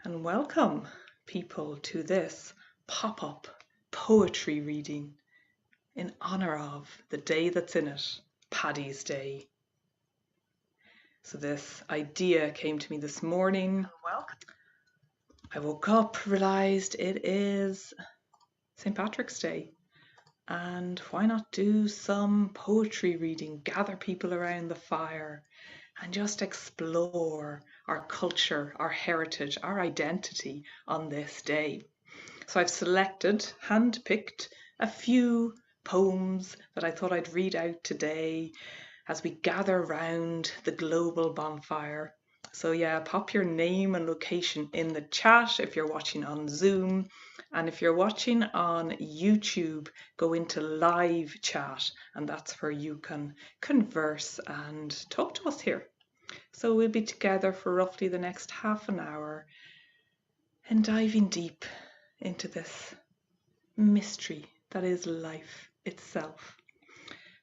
and welcome people to this pop-up poetry reading in honour of the day that's in it, Paddy's Day. So this idea came to me this morning. I woke up, realised it is St. Patrick's Day, and why not do some poetry reading, gather people around the fire and just explore our culture, our heritage, our identity on this day. So I've selected, handpicked a few poems that I thought I'd read out today as we gather round the global bonfire. So yeah, pop your name and location in the chat if you're watching on Zoom. And if you're watching on YouTube, go into live chat, and that's where you can converse and talk to us here. So we'll be together for roughly the next half an hour and diving deep into this mystery that is life itself.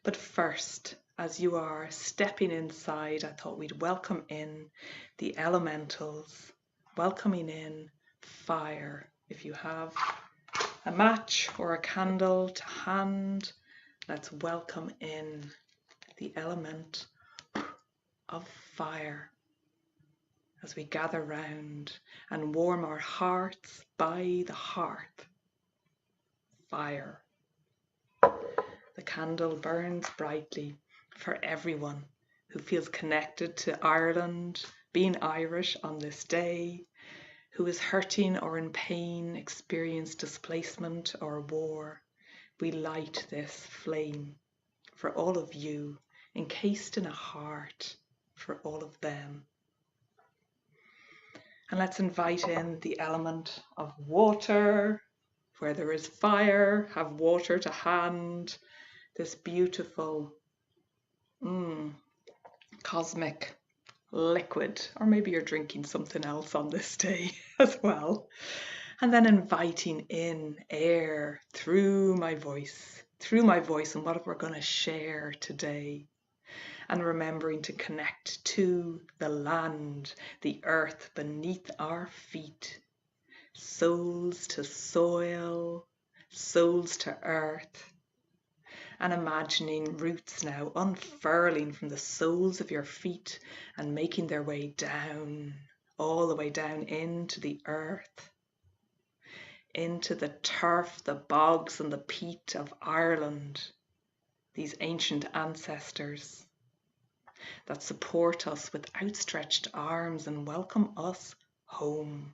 But first, as you are stepping inside, I thought we'd welcome in the elementals, welcoming in fire. If you have a match or a candle to hand, let's welcome in the element of fire as we gather round and warm our hearts by the hearth. Fire. The candle burns brightly for everyone who feels connected to Ireland, being Irish on this day, who is hurting or in pain, experienced displacement or war. We light this flame for all of you, encased in a heart for all of them. And let's invite in the element of water. Where there is fire, have water to hand. This beautiful cosmic liquid, or maybe you're drinking something else on this day as well. And then inviting in air through my voice and what we're going to share today. And remembering to connect to the land, the earth beneath our feet. Souls to soil, souls to earth. And imagining roots now unfurling from the soles of your feet and making their way down, all the way down into the earth, into the turf, the bogs and the peat of Ireland, these ancient ancestors that support us with outstretched arms and welcome us home.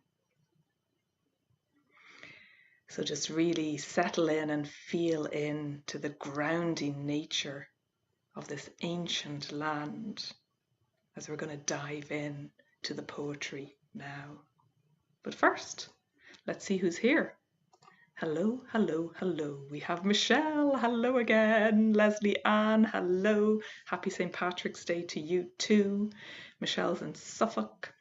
So just really settle in and feel into the grounding nature of this ancient land as we're going to dive in to the poetry now. But first, let's see who's here. Hello, hello, hello. We have Michelle. Hello again. Leslie Ann. Hello. Happy St. Patrick's Day to you too. Michelle's in Suffolk.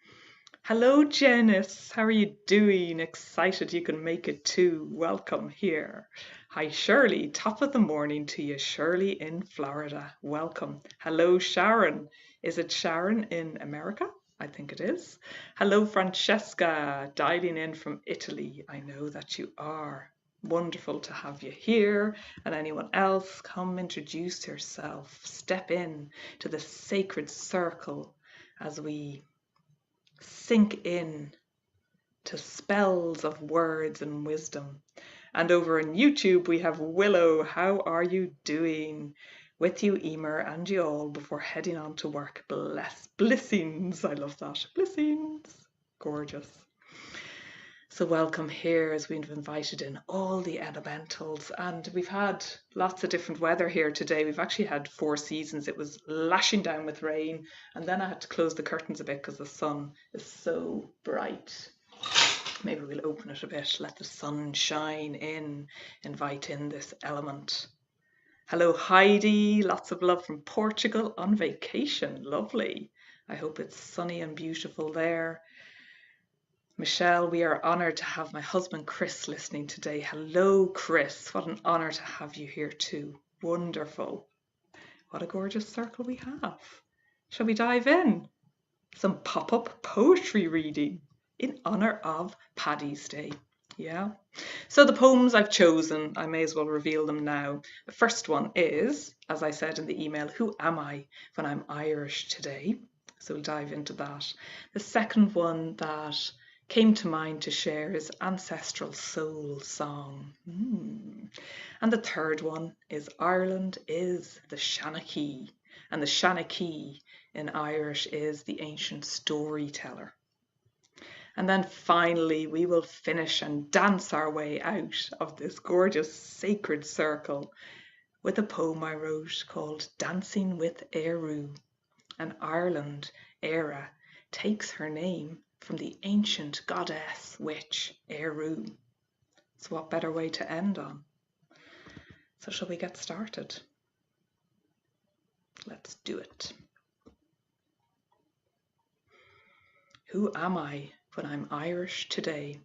Hello, Janice. How are you doing? Excited you can make it too. Welcome here. Hi, Shirley. Top of the morning to you. Shirley in Florida. Welcome. Hello, Sharon. Is it Sharon in America? I think it is. Hello, Francesca. Dialing in from Italy. I know that you are. Wonderful to have you here. And anyone else, come introduce yourself. Step in to the sacred circle as we sink in to spells of words and wisdom. And over on YouTube we have Willow. How are you doing? With you, Eimear, and you all before heading on to work. Blessings. I love that. Blessings. Gorgeous. So welcome here as we've invited in all the elementals, and we've had lots of different weather here today. We've actually had 4 seasons. It was lashing down with rain, and then I had to close the curtains a bit because the sun is so bright. Maybe we'll open it a bit, let the sun shine in, invite in this element. Hello, Heidi. Lots of love from Portugal on vacation. Lovely. I hope it's sunny and beautiful there. Michelle, we are honoured to have my husband Chris listening today. Hello, Chris. What an honour to have you here too. Wonderful. What a gorgeous circle we have. Shall we dive in? Some pop-up poetry reading. in honour of Paddy's Day. Yeah. So the poems I've chosen, I may as well reveal them now. The first one is, as I said in the email, Who Am I When I'm Irish Today? So we'll dive into that. The second one that came to mind to share is Ancestral Soul Song. And the third one is Ireland is the Seanachaí. And the Seanachaí in Irish is the ancient storyteller. And then finally, we will finish and dance our way out of this gorgeous sacred circle with a poem I wrote called Dancing with Éiriu. And Ireland, Éire, takes her name from the ancient goddess witch Éiriu. So what better way to end on? So shall we get started? Let's do it. Who am I when I'm Irish today?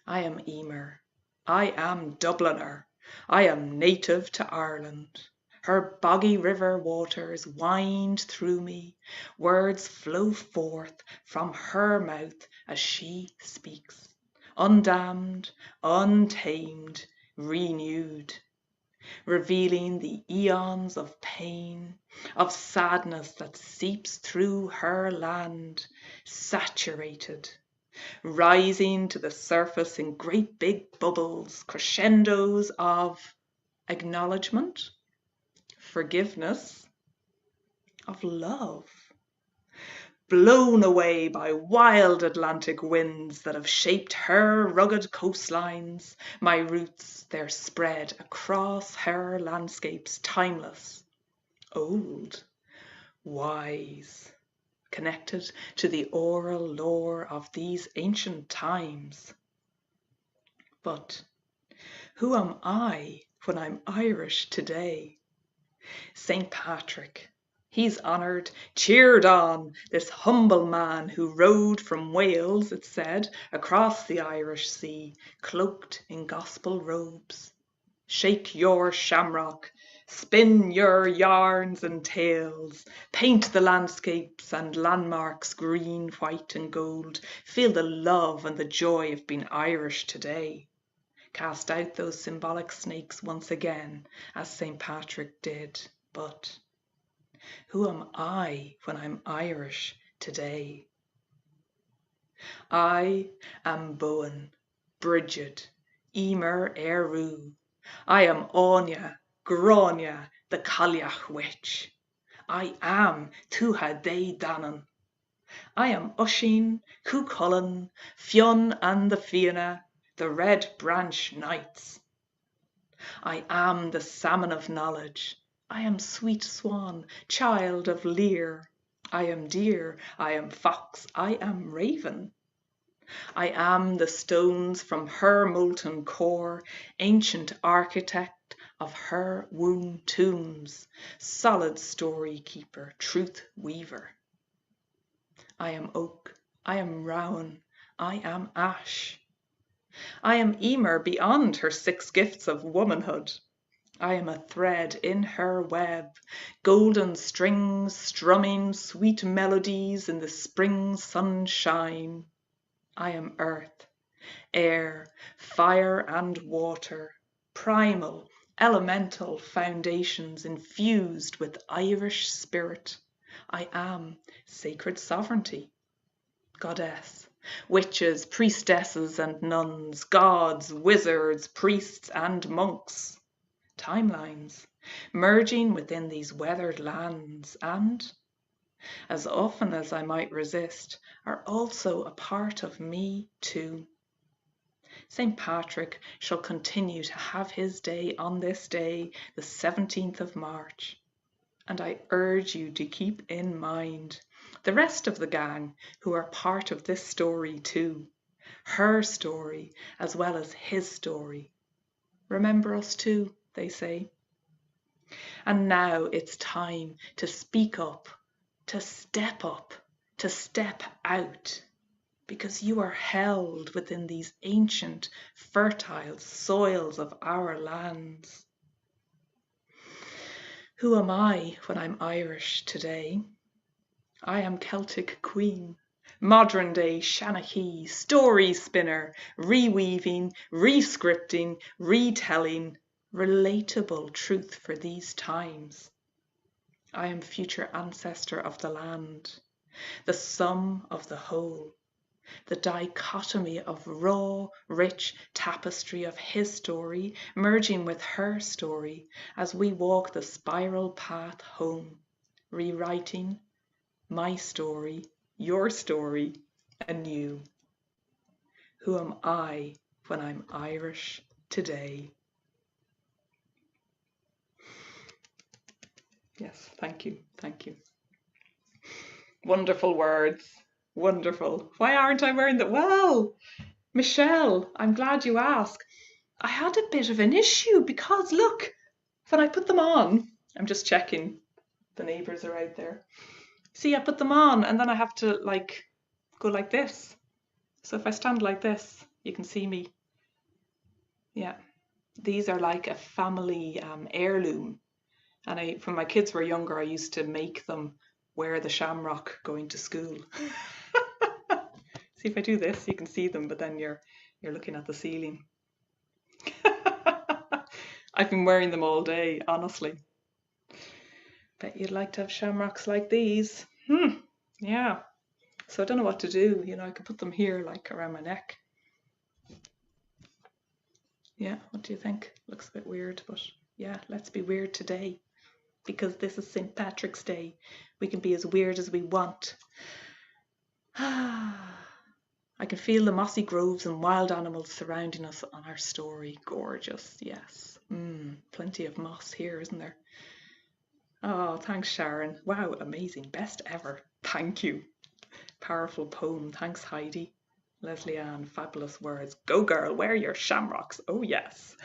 I am Eimear. I am Dubliner. I am native to Ireland. Her boggy river waters wind through me. Words flow forth from her mouth as she speaks. Undammed, untamed, renewed. Revealing the eons of pain, of sadness that seeps through her land, saturated, rising to the surface in great big bubbles, crescendos of acknowledgement, forgiveness, of love. Blown away by wild Atlantic winds that have shaped her rugged coastlines, my roots they're spread across her landscapes, timeless, old, wise, connected to the oral lore of these ancient times. But who am I when I'm Irish today? St. Patrick. He's honoured, cheered on, this humble man who rode from Wales, it said, across the Irish Sea, cloaked in gospel robes. Shake your shamrock, spin your yarns and tales, paint the landscapes and landmarks green, white and gold, feel the love and the joy of being Irish today. Cast out those symbolic snakes once again, as St. Patrick did, but who am I when I'm Irish today? I am Bowen, Bridget, Eimear Éiriu. I am Áine, Gráine, the Cailleach witch. I am Tuatha Dé Danann. I am Uisín, Cuchulainn, Fionn and the Fianna, the Red Branch Knights. I am the salmon of knowledge. I am sweet swan, child of Lear. I am deer, I am fox, I am raven. I am the stones from her molten core, ancient architect of her womb tombs, solid story keeper, truth weaver. I am oak, I am rowan, I am ash. I am Eimear beyond her 6 gifts of womanhood. I am a thread in her web, golden strings strumming sweet melodies in the spring sunshine. I am earth, air, fire and water, primal, elemental foundations infused with Irish spirit. I am sacred sovereignty, goddess, witches, priestesses and nuns, gods, wizards, priests and monks. Timelines, merging within these weathered lands and, as often as I might resist, are also a part of me too. St. Patrick shall continue to have his day on this day, the 17th of March, and I urge you to keep in mind the rest of the gang who are part of this story too, her story as well as his story. Remember us too, they say. And now it's time to speak up, to step out, because you are held within these ancient, fertile soils of our lands. Who am I when I'm Irish today? I am Celtic Queen, Modern day Seanachaí, story spinner, reweaving, rescripting, retelling, relatable truth for these times. I am future ancestor of the land, the sum of the whole, the dichotomy of raw, rich tapestry of his story merging with her story as we walk the spiral path home, rewriting my story, your story, anew. Who am I when I'm Irish today? Yes, thank you, thank you. Wonderful words, wonderful. Why aren't I wearing that? Well, Michelle, I'm glad you asked. I had a bit of an issue because look, when I put them on, I'm just checking the neighbours are out there. See, I put them on and then I have to like go like this. So if I stand like this, you can see me. Yeah, these are like a family heirloom. And when my kids were younger, I used to make them wear the shamrock going to school. See, if I do this, you can see them, but then you're looking at the ceiling. I've been wearing them all day, honestly. Bet you'd like to have shamrocks like these. Yeah. So I don't know what to do. You know, I could put them here, like around my neck. Yeah, what do you think? Looks a bit weird, but yeah, let's be weird today. Because this is St. Patrick's Day. We can be as weird as we want. I can feel the mossy groves and wild animals surrounding us on our story. Gorgeous, yes. Plenty of moss here, isn't there? Oh, thanks, Sharon. Wow, amazing. Best ever. Thank you. Powerful poem. Thanks, Heidi. Leslie Ann, fabulous words. Go girl, wear your shamrocks. Oh, yes.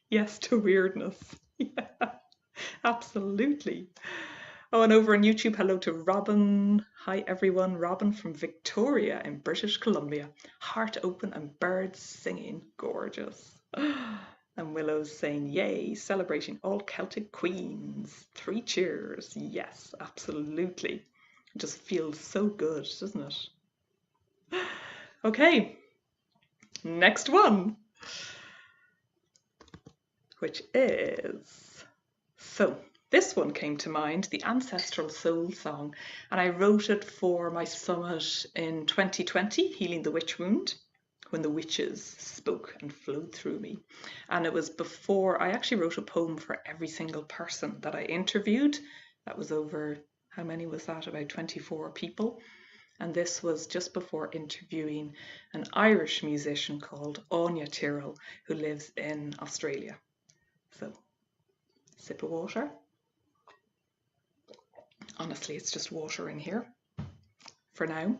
Yes to weirdness. Yeah, absolutely. Oh, and over on YouTube, hello to Robin. Hi, everyone. Robin from Victoria in British Columbia. Heart open and birds singing. Gorgeous. And Willow's saying, yay, celebrating all Celtic queens. 3 cheers. Yes, absolutely. It just feels so good, doesn't it? Okay, next one. Which is... So, this one came to mind, the Ancestral Soul Song, and I wrote it for my summit in 2020, Healing the Witch Wound, when the witches spoke and flowed through me. And it was before, I actually wrote a poem for every single person that I interviewed. That was over, how many was that? About 24 people. And this was just before interviewing an Irish musician called Éiriu Tyrrell, who lives in Australia. So, sip of water. Honestly, it's just water in here for now.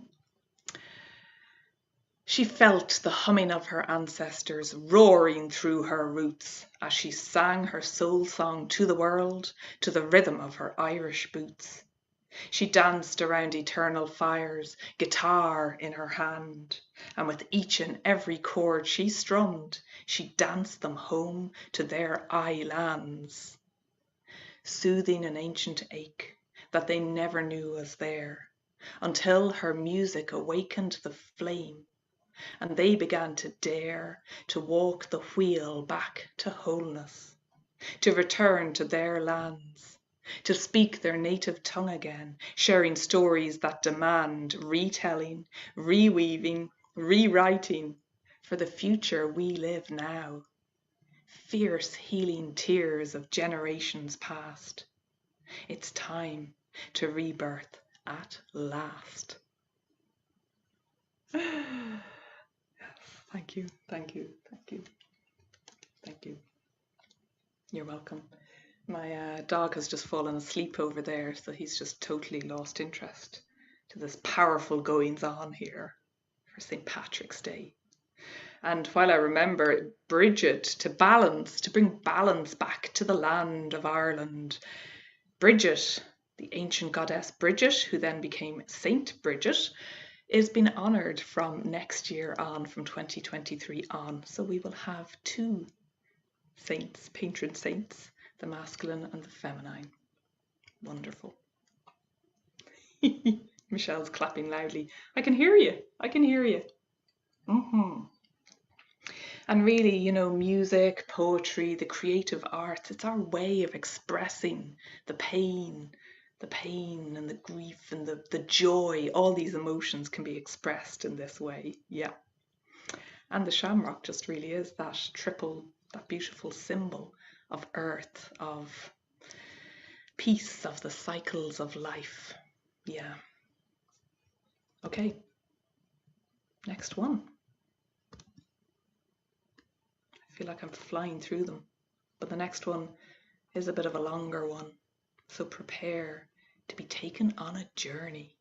She felt the humming of her ancestors roaring through her roots as she sang her soul song to the world to the rhythm of her Irish boots. She danced around eternal fires, guitar in her hand, and with each and every chord she strummed, she danced them home to their lands, soothing an ancient ache that they never knew was there, until her music awakened the flame, and they began to dare to walk the wheel back to wholeness, to return to their lands, to speak their native tongue again, sharing stories that demand retelling, reweaving, rewriting for the future we live now. Fierce healing tears of generations past. It's time to rebirth at last. Yes, thank you, thank you, thank you, thank you. You're welcome. My dog has just fallen asleep over there, so he's just totally lost interest to this powerful goings on here for St. Patrick's Day. And while I remember Bridget to bring balance back to the land of Ireland, Bridget, the ancient goddess Bridget, who then became Saint Bridget, is being honoured from next year on, from 2023 on. So we will have 2 saints, patron saints, the masculine and the feminine. Wonderful. Michelle's clapping loudly. I can hear you. I can hear you. And really, you know, music, poetry, the creative arts, it's our way of expressing the pain and the grief and the joy. All these emotions can be expressed in this way. Yeah. And the shamrock just really is that that beautiful symbol of earth, of peace, of the cycles of life. Yeah. Okay. Next one. I feel like I'm flying through them, but the next one is a bit of a longer one. So prepare to be taken on a journey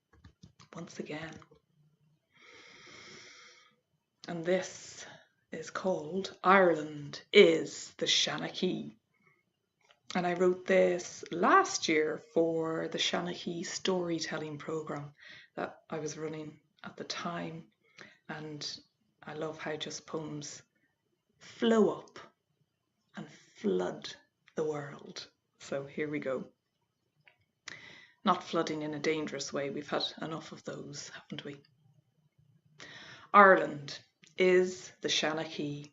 once again. And this is called Ireland is the Seanachaí. And I wrote this last year for the Seanachaí storytelling program that I was running at the time. And I love how just poems flow up and flood the world. So here we go. Not flooding in a dangerous way. We've had enough of those, haven't we? Ireland is the Seanachaí.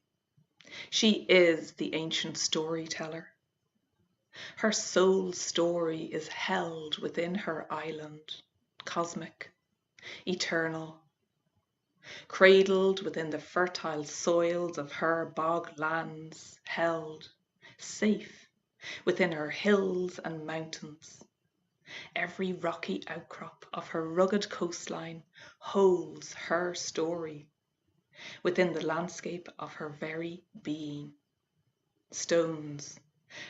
She is the ancient storyteller. Her soul story is held within her island, cosmic, eternal, cradled within the fertile soils of her bog lands, held, safe, within her hills and mountains. Every rocky outcrop of her rugged coastline holds her story within the landscape of her very being. Stones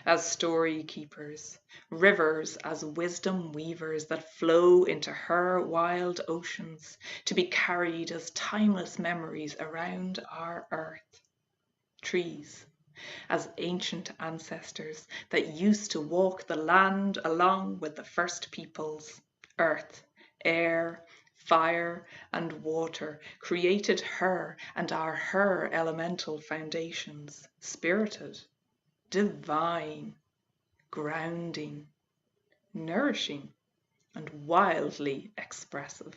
as story keepers, rivers as wisdom weavers that flow into her wild oceans to be carried as timeless memories around our earth. Trees as ancient ancestors that used to walk the land along with the first peoples. Earth, air, fire, and water created her and are her elemental foundations, spirited, divine, grounding, nourishing, and wildly expressive.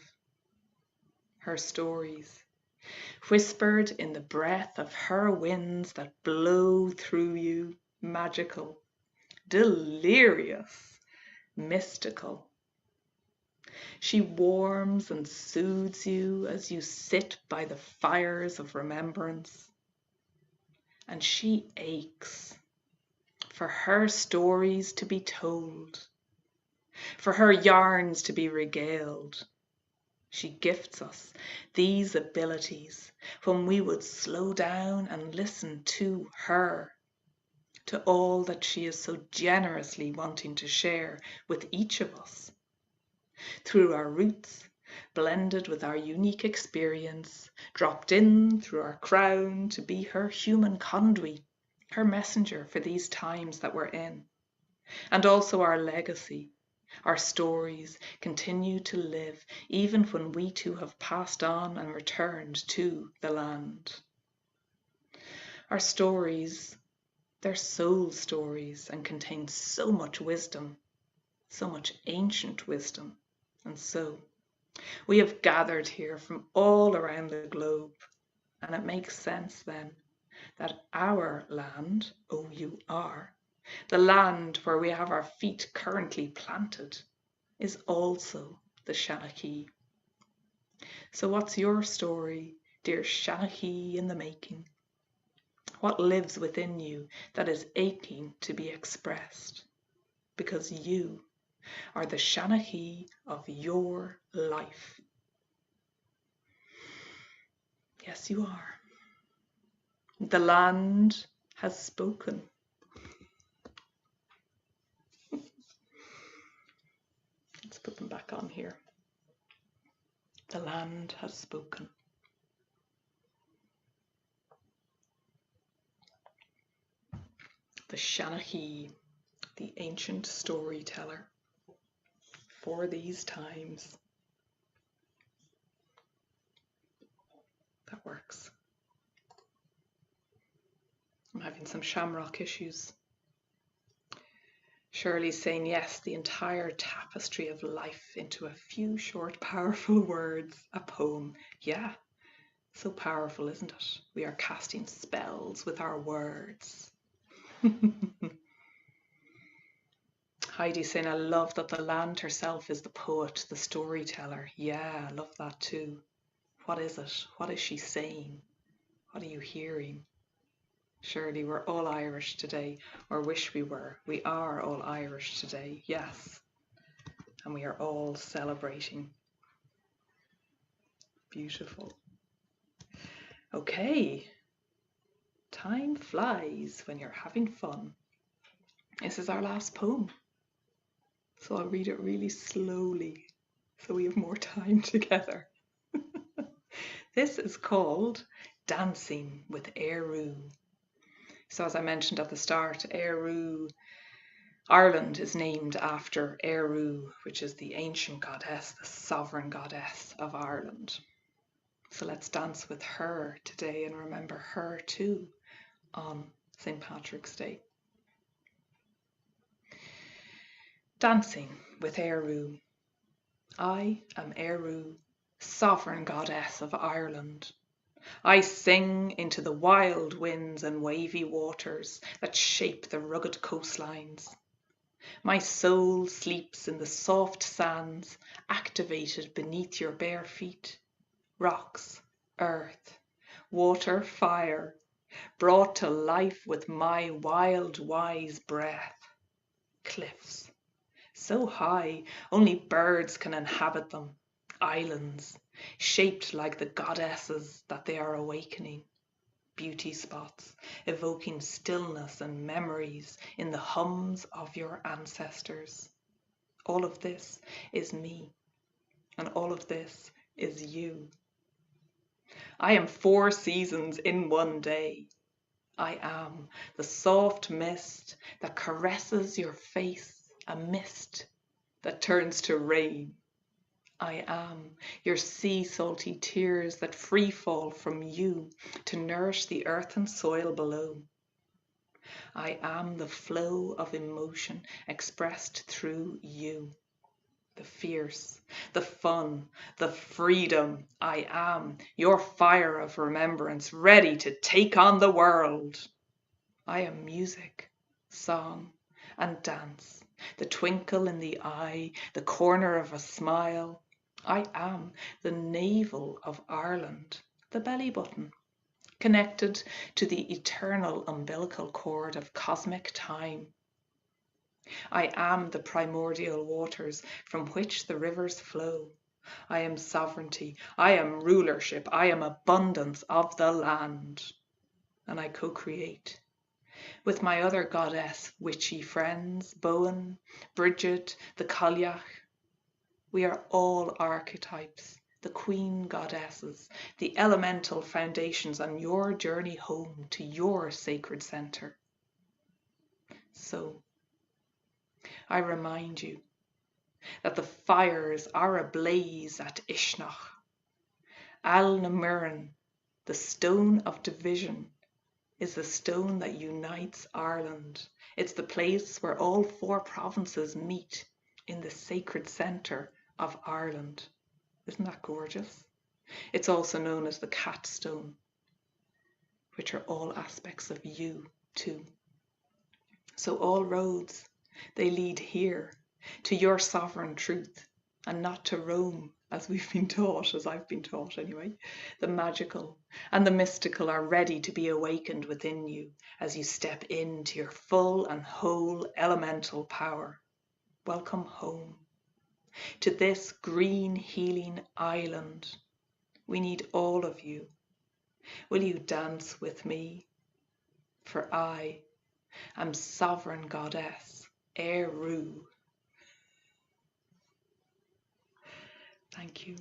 Her stories, whispered in the breath of her winds that blow through you, magical, delirious, mystical. She warms and soothes you as you sit by the fires of remembrance. And she aches for her stories to be told, for her yarns to be regaled. She gifts us these abilities when we would slow down and listen to her, to all that she is so generously wanting to share with each of us. Through our roots, blended with our unique experience, dropped in through our crown to be her human conduit, her messenger for these times that we're in. And also our legacy. Our stories continue to live even when we too have passed on and returned to the land. Our stories, they're soul stories and contain so much wisdom, so much ancient wisdom. And so we have gathered here from all around the globe, and it makes sense then that our land, O-U-R, the land where we have our feet currently planted, is also the Seanachaí. So what's your story, dear Seanachaí in the making? What lives within you that is aching to be expressed? Because you are the Seanachaí of your life. Yes, you are. The land has spoken. Let's put them back on here. The land has spoken. The Seanachaí, the ancient storyteller for these times. That works. I'm having some shamrock issues. Shirley's saying, yes, the entire tapestry of life into a few short, powerful words, a poem. Yeah, so powerful, isn't it? We are casting spells with our words. Heidi's saying, I love that the land herself is the poet, the storyteller. Yeah, I love that too. What is it? What is she saying? What are you hearing? Shirley, we're all Irish today, or wish we were. We are all Irish today, yes. And we are all celebrating. Beautiful. Okay. Time flies when you're having fun. This is our last poem. So I'll read it really slowly so we have more time together. This is called Dancing with Éiriu. So as I mentioned at the start, Éiriu, Ireland is named after Éiriu, which is the ancient goddess, the sovereign goddess of Ireland. So let's dance with her today and remember her too on St. Patrick's Day. Dancing with Éiriu. I am Éiriu, sovereign goddess of Ireland. I sing into the wild winds and wavy waters that shape the rugged coastlines. My soul sleeps in the soft sands, activated beneath your bare feet. Rocks, earth, water, fire, brought to life with my wild, wise breath. Cliffs, so high only birds can inhabit them. Islands, shaped like the goddesses that they are awakening. Beauty spots, evoking stillness and memories in the hums of your ancestors. All of this is me, and all of this is you. I am 4 seasons in one day. I am the soft mist that caresses your face, a mist that turns to rain. I am your sea salty tears that free fall from you to nourish the earth and soil below. I am the flow of emotion expressed through you. The fierce, the fun, the freedom. I am your fire of remembrance, ready to take on the world. I am music, song, and dance, the twinkle in the eye, the corner of a smile. I am the navel of Ireland, the belly button, connected to the eternal umbilical cord of cosmic time. I am the primordial waters from which the rivers flow. I am sovereignty, I am rulership, I am abundance of the land. And I co-create with my other goddess witchy friends, Bowen, Bridget, the Cailleach. We are all archetypes, the queen goddesses, the elemental foundations on your journey home to your sacred center. So, I remind you that the fires are ablaze at Ishnach. Al Namurin, the stone of division, is the stone that unites Ireland. It's the place where all 4 provinces meet in the sacred center of Ireland. Isn't that gorgeous? It's also known as the cat stone, which are all aspects of you too. So all roads, they lead here to your sovereign truth and not to Rome, as we've been taught, as I've been taught anyway. The magical and the mystical are ready to be awakened within you as you step into your full and whole elemental power. Welcome home to this green healing island. We need all of you. Will you dance with me? For I am sovereign goddess Éiriu. Thank you.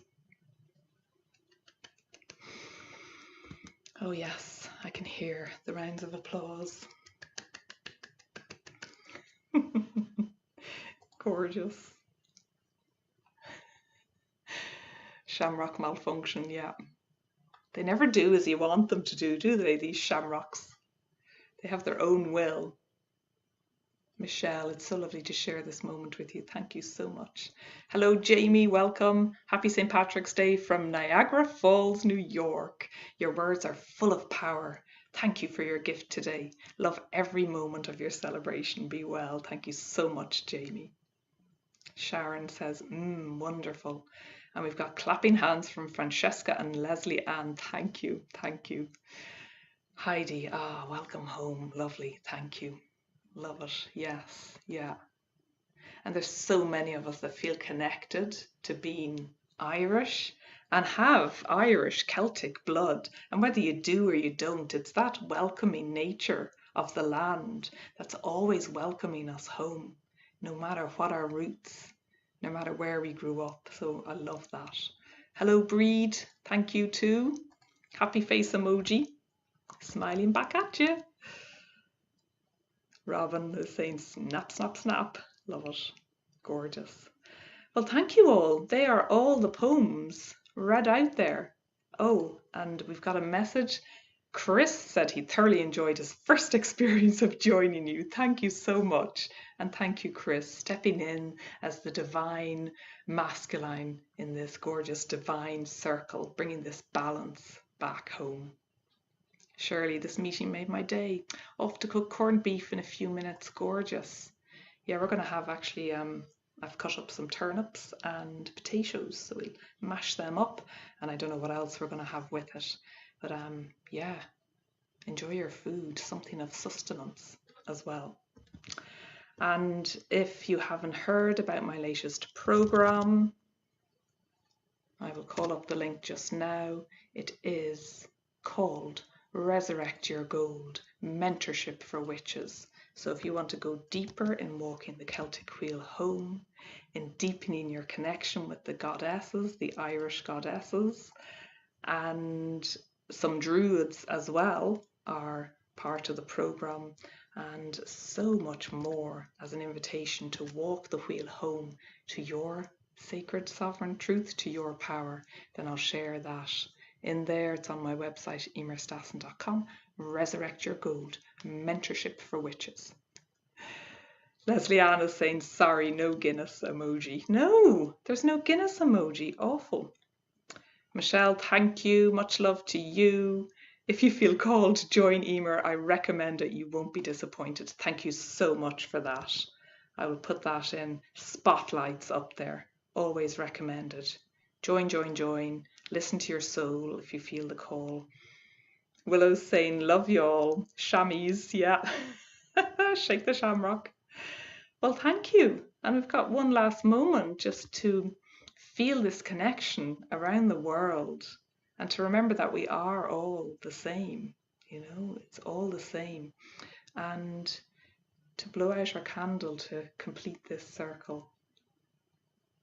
Oh yes, I can hear the rounds of applause. Gorgeous. Shamrock malfunction, yeah. They never do as you want them to do they, these shamrocks? They have their own will. Michelle, it's so lovely to share this moment with you. Thank you so much. Hello, Jamie. Welcome. Happy St. Patrick's Day from Niagara Falls, New York. Your words are full of power. Thank you for your gift today. Love every moment of your celebration. Be well. Thank you so much, Jamie. Sharon says, wonderful. And we've got clapping hands from Francesca and Leslie Ann. Thank you. Thank you. Heidi, welcome home. Lovely. Thank you. Love it. Yes. Yeah. And there's so many of us that feel connected to being Irish and have Irish Celtic blood. And whether you do or you don't, it's that welcoming nature of the land that's always welcoming us home, no matter what our roots, no matter where we grew up. So I love that. Hello, Breed. Thank you too. Happy face emoji. Smiling back at you. Robin is saying snap, snap, snap. Love it. Gorgeous. Well, thank you all. They are all the poems read out there. Oh, and we've got a message. Chris said he thoroughly enjoyed his first experience of joining you. Thank you so much. And thank you, Chris, stepping in as the divine masculine in this gorgeous divine circle, bringing this balance back home. Shirley, this meeting made my day. Off to cook corned beef in a few minutes. Gorgeous. Yeah, we're going to have actually, I've cut up some turnips and potatoes, so we'll mash them up, and I don't know what else we're going to have with it. But yeah, enjoy your food, something of sustenance as well. And if you haven't heard about my latest program, I will call up the link just now. It is called Resurrect Your Gold, Mentorship for Witches. So if you want to go deeper in walking the Celtic wheel home, in deepening your connection with the goddesses, the Irish goddesses, and some druids as well are part of the program, and so much more as an invitation to walk the wheel home to your sacred sovereign truth, to your power, then I'll share that in there. It's on my website, eimearstassin.com. Resurrect Your Gold, Mentorship for Witches. Leslie Ann is saying, sorry, no Guinness emoji. No, there's no Guinness emoji. Awful. Michelle, thank you. Much love to you. If you feel called to join Eimear, I recommend it. You won't be disappointed. Thank you so much for that. I will put that in spotlights up there. Always recommended. Join, join, join. Listen to your soul if you feel the call. Willow's saying, love you all. Chamois, yeah. Shake the shamrock. Well, thank you. And we've got one last moment just to feel this connection around the world and to remember that we are all the same. You know, it's all the same. And to blow out our candle to complete this circle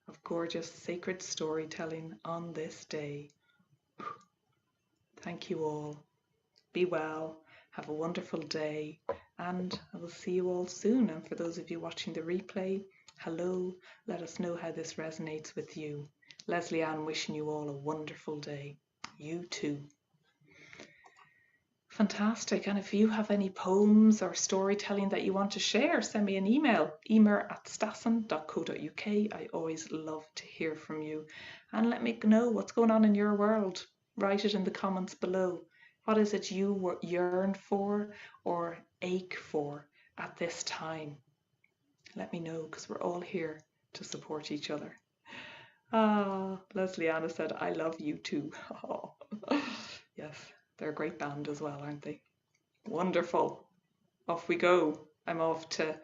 of gorgeous sacred storytelling on this day. Thank you all. Be well. Have a wonderful day. And I will see you all soon. And for those of you watching the replay, hello. Let us know how this resonates with you. Leslie Ann wishing you all a wonderful day. You too. Fantastic. And if you have any poems or storytelling that you want to share, send me an email, eimear@stassin.co.uk. I always love to hear from you. And let me know what's going on in your world. Write it in the comments below. What is it you yearn for or ache for at this time? Let me know, because we're all here to support each other. Leslie Anna said, I love you too. Oh. Yes. They're a great band as well, aren't they? Wonderful. Off we go. I'm off to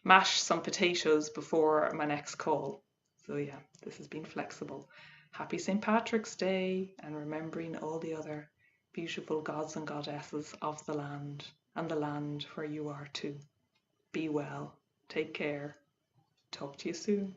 mash some potatoes before my next call. So yeah, this has been flexible. Happy St. Patrick's Day, and remembering all the other beautiful gods and goddesses of the land, and the land where you are too. Be well. Take care. Talk to you soon.